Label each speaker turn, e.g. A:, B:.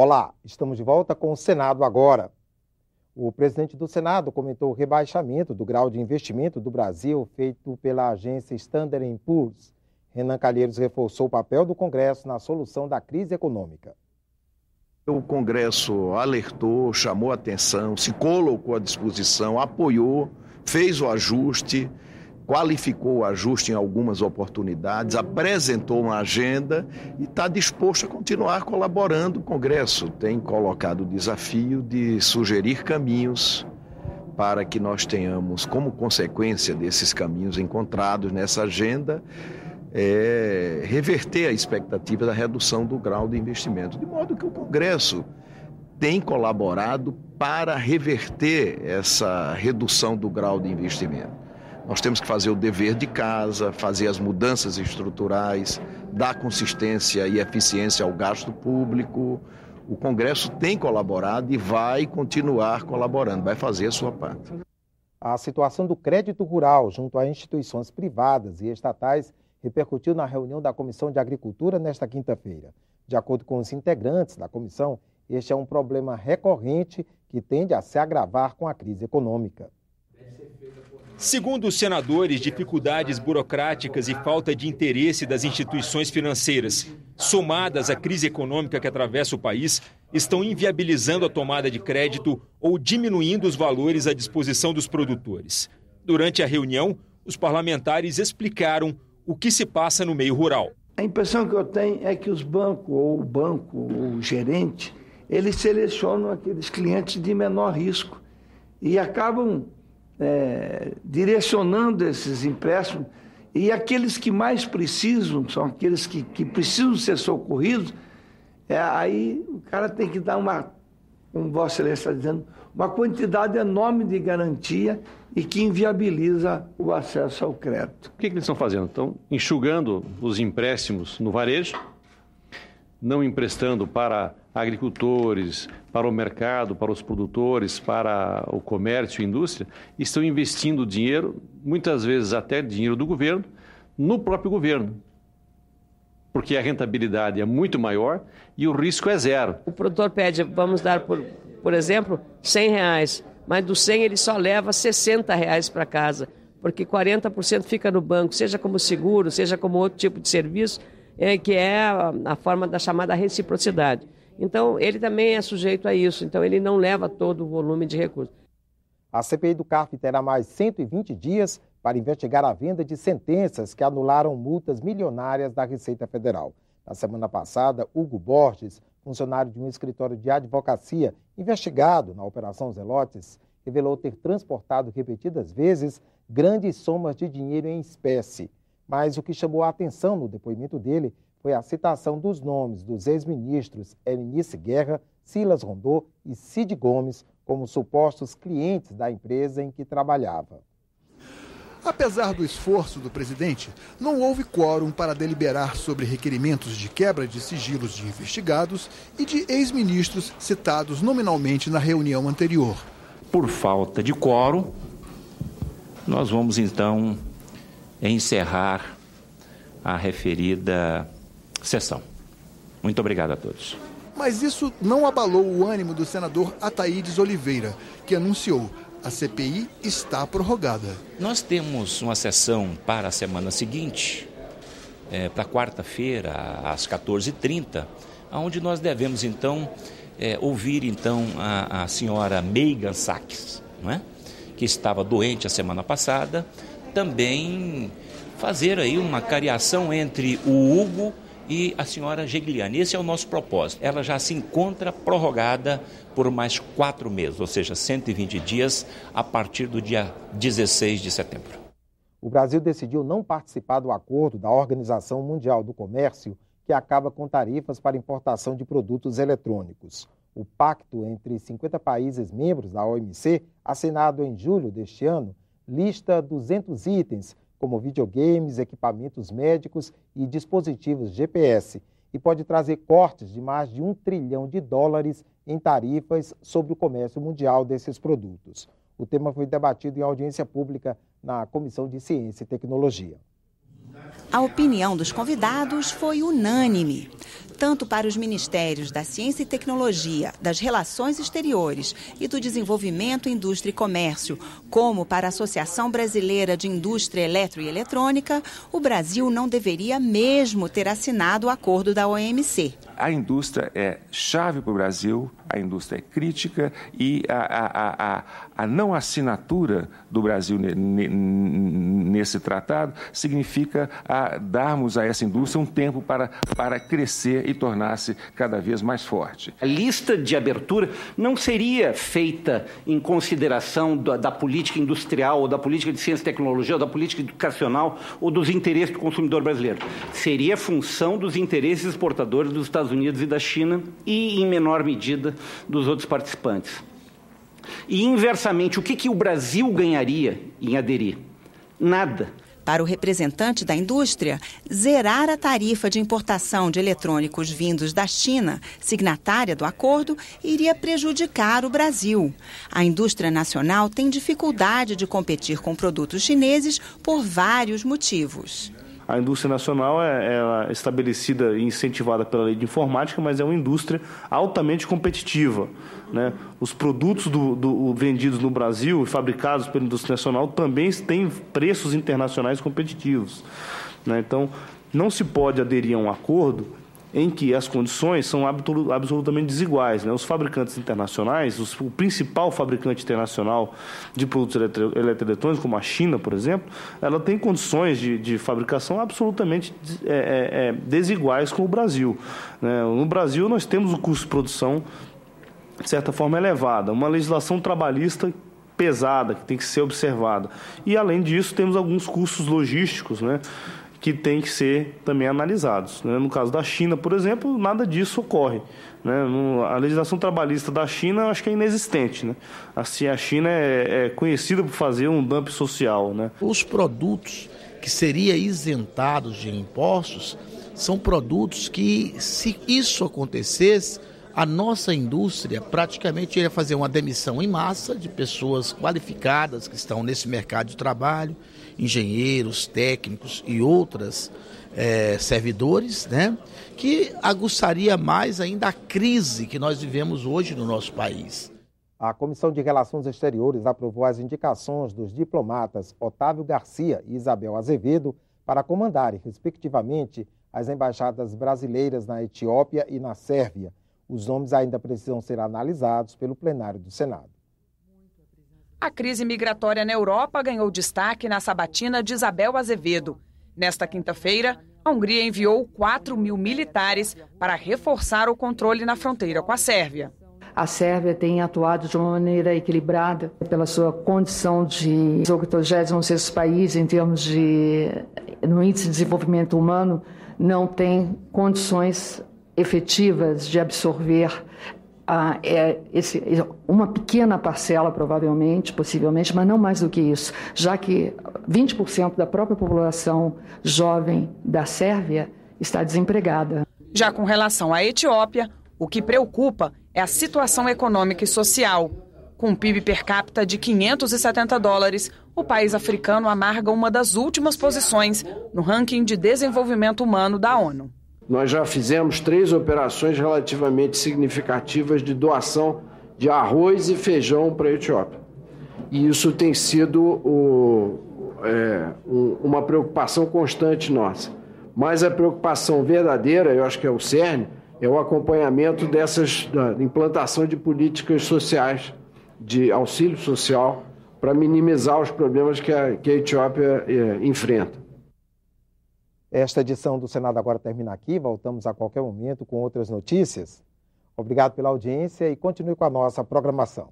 A: Olá, estamos de volta com o Senado agora. O presidente do Senado comentou o rebaixamento do grau de investimento do Brasil feito pela agência Standard & Poor's. Renan Calheiros reforçou o papel do Congresso na solução da crise econômica.
B: O Congresso alertou, chamou atenção, se colocou à disposição, apoiou, fez o ajuste, qualificou o ajuste em algumas oportunidades, apresentou uma agenda e está disposto a continuar colaborando. O Congresso tem colocado o desafio de sugerir caminhos para que nós tenhamos, como consequência desses caminhos encontrados nessa agenda, reverter a expectativa da redução do grau de investimento. De modo que o Congresso tem colaborado para reverter essa redução do grau de investimento. Nós temos que fazer o dever de casa, fazer as mudanças estruturais, dar consistência e eficiência ao gasto público. O Congresso tem colaborado e vai continuar colaborando, vai fazer a sua parte.
A: A situação do crédito rural junto a instituições privadas e estatais repercutiu na reunião da Comissão de Agricultura nesta quinta-feira. De acordo com os integrantes da comissão, este é um problema recorrente que tende a se agravar com a crise econômica.
C: Segundo os senadores, dificuldades burocráticas e falta de interesse das instituições financeiras, somadas à crise econômica que atravessa o país, estão inviabilizando a tomada de crédito ou diminuindo os valores à disposição dos produtores. Durante a reunião, os parlamentares explicaram o que se passa no meio rural.
D: A impressão que eu tenho é que os bancos, ou o banco, ou o gerente, eles selecionam aqueles clientes de menor risco e acabam direcionando esses empréstimos, e aqueles que mais precisam, são aqueles que precisam ser socorridos, aí o cara tem que dar como Vossa Excelência está dizendo, uma quantidade enorme de garantia e que inviabiliza o acesso ao crédito.
E: O que eles estão fazendo? Estão enxugando os empréstimos no varejo, não emprestando para agricultores, para o mercado, para os produtores, para o comércio e indústria, estão investindo dinheiro, muitas vezes até dinheiro do governo, no próprio governo, porque a rentabilidade é muito maior e o risco é zero.
F: O produtor pede, vamos dar, por exemplo, R$100, mas do 100 ele só leva R$60 para casa, porque 40% fica no banco, seja como seguro, seja como outro tipo de serviço, que é a forma da chamada reciprocidade. Então, ele também é sujeito a isso, então ele não leva todo o volume de recursos.
A: A CPI do CARF terá mais 120 dias para investigar a venda de sentenças que anularam multas milionárias da Receita Federal. Na semana passada, Hugo Borges, funcionário de um escritório de advocacia investigado na Operação Zelotes, revelou ter transportado repetidas vezes grandes somas de dinheiro em espécie. Mas o que chamou a atenção no depoimento dele foi a citação dos nomes dos ex-ministros Elinice Guerra, Silas Rondô e Cid Gomes como supostos clientes da empresa em que trabalhava.
G: Apesar do esforço do presidente, não houve quórum para deliberar sobre requerimentos de quebra de sigilos de investigados e de ex-ministros citados nominalmente na reunião anterior.
H: Por falta de quórum, nós vamos então encerrar a referida sessão. Muito obrigado a todos.
G: Mas isso não abalou o ânimo do senador Ataídes Oliveira, que anunciou: a CPI está prorrogada.
H: Nós temos uma sessão para a semana seguinte, para quarta-feira, às 14h30, onde nós devemos então ouvir então a senhora Megan Sachs, não é? Que estava doente a semana passada, também fazer aí uma cariação entre o Hugo e a senhora Gigliani. Esse é o nosso propósito. Ela já se encontra prorrogada por mais 4 meses, ou seja, 120 dias a partir do dia 16 de setembro.
A: O Brasil decidiu não participar do acordo da Organização Mundial do Comércio, que acaba com tarifas para importação de produtos eletrônicos. O pacto entre 50 países membros da OMC, assinado em julho deste ano, lista 200 itens, como videogames, equipamentos médicos e dispositivos GPS, e pode trazer cortes de mais de $1 trilhão em tarifas sobre o comércio mundial desses produtos. O tema foi debatido em audiência pública na Comissão de Ciência e Tecnologia.
I: A opinião dos convidados foi unânime. tanto para os Ministérios da Ciência e Tecnologia, das Relações Exteriores e do Desenvolvimento, Indústria e Comércio, como para a Associação Brasileira de Indústria Eletro e Eletrônica, o Brasil não deveria mesmo ter assinado o acordo da OMC.
J: A indústria é chave para o Brasil, a indústria é crítica e a não assinatura do Brasil nesse tratado significa darmos a essa indústria um tempo para crescer e tornar-se cada vez mais forte.
K: A lista de abertura não seria feita em consideração da política industrial, ou da política de ciência e tecnologia, ou da política educacional, ou dos interesses do consumidor brasileiro. Seria função dos interesses exportadores dos Estados Unidos e da China e, em menor medida, dos outros participantes. E, inversamente, o que o Brasil ganharia em aderir? Nada.
I: Para o representante da indústria, zerar a tarifa de importação de eletrônicos vindos da China, signatária do acordo, iria prejudicar o Brasil. A indústria nacional tem dificuldade de competir com produtos chineses por vários motivos.
L: A indústria nacional é estabelecida e incentivada pela lei de informática, mas é uma indústria altamente competitiva, né? Os produtos vendidos no Brasil e fabricados pela indústria nacional também têm preços internacionais competitivos, né? Então, não se pode aderir a um acordo em que as condições são absolutamente desiguais, né? Os fabricantes internacionais, o principal fabricante internacional de produtos eletroeletrônicos, como a China, por exemplo, ela tem condições de fabricação absolutamente desiguais com o Brasil, né? No Brasil, nós temos um custo de produção, de certa forma, elevado, uma legislação trabalhista pesada, que tem que ser observada. E, além disso, temos alguns custos logísticos, né, que têm que ser também analisados, né? No caso da China, por exemplo, nada disso ocorre, né? A legislação trabalhista da China, acho que é inexistente, né? Assim, a China é conhecida por fazer um dumping social, né?
M: Os produtos que seriam isentados de impostos são produtos que, se isso acontecesse, a nossa indústria praticamente iria fazer uma demissão em massa de pessoas qualificadas que estão nesse mercado de trabalho, engenheiros, técnicos e outras servidores, né, que aguçaria mais ainda a crise que nós vivemos hoje no nosso país.
A: A Comissão de Relações Exteriores aprovou as indicações dos diplomatas Otávio Garcia e Isabel Azevedo para comandarem, respectivamente, as embaixadas brasileiras na Etiópia e na Sérvia. Os nomes ainda precisam ser analisados pelo plenário do Senado.
N: A crise migratória na Europa ganhou destaque na sabatina de Isabel Azevedo. Nesta quinta-feira, a Hungria enviou 4.000 militares para reforçar o controle na fronteira com a Sérvia.
O: A Sérvia tem atuado de uma maneira equilibrada pela sua condição de 86º país em termos no índice de desenvolvimento humano, não tem condições efetivas de absorver uma pequena parcela, provavelmente, possivelmente, mas não mais do que isso, já que 20% da própria população jovem da Sérvia está desempregada.
N: Já com relação à Etiópia, o que preocupa é a situação econômica e social. Com um PIB per capita de $570, o país africano amarga uma das últimas posições no ranking de desenvolvimento humano da ONU.
P: Nós já fizemos 3 operações relativamente significativas de doação de arroz e feijão para a Etiópia. E isso tem sido uma preocupação constante nossa. Mas a preocupação verdadeira, eu acho que é o cerne, é o acompanhamento da implantação de políticas sociais, de auxílio social, para minimizar os problemas que a Etiópia enfrenta.
A: Esta edição do Senado Agora termina aqui. Voltamos a qualquer momento com outras notícias. Obrigado pela audiência e continue com a nossa programação.